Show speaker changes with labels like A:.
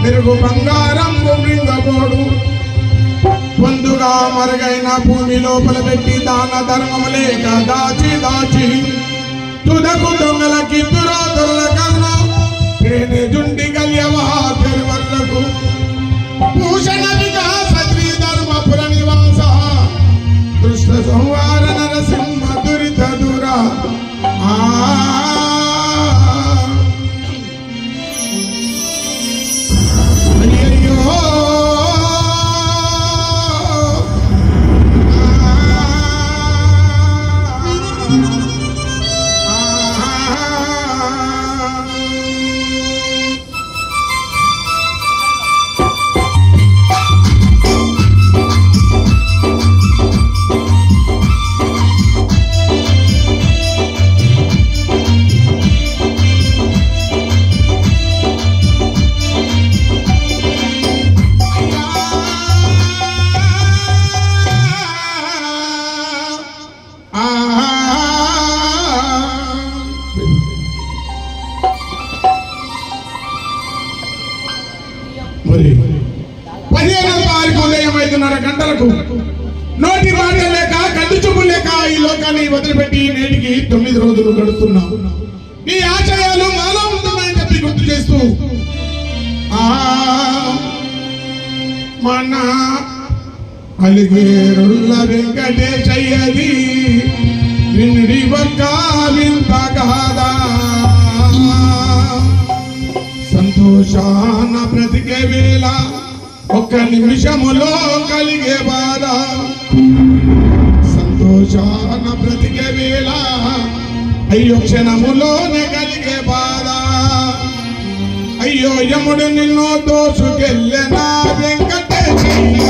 A: మెరుగు బంగారం మృంగబోడు పొందుగా మరుగైన భూమి లోపల పెట్టి దాన ధర్మము లేక దాచి దాచి తుదకు దొంగలకి దురాదుల కన్నా పేనే జుండి గల్యవా తెరువర్లకు భూషణ వికాస శ్రీ ధర్మపుర నివాస దృష్ట సంహార నరసింహ దురిత దురా గంటలకు నోటి మాట లేక కంటి చూపు లేక ఈ లోకాన్ని వదిలిపెట్టి నేటికి 9 రోజులు గడుస్తున్నాం. నీ ఆశయాలు మాలో ఉంటున్నాయని చెప్పి గుర్తు చేస్తూ మన అలిగేరుల్ల వెంకటేశయ్యది విండి ఒక్క వింత కాదా సంతోషాన బ్రతికే వేళ ఒక్క నిమిషములో కలిగే బాధ సంతోషాన బ్రతికే వేళ అయ్యో క్షణములోనే కలిగే బాధ అయ్యో యముడు నిన్ను దోసుకెళ్ళెనా వెంకటేశయ్య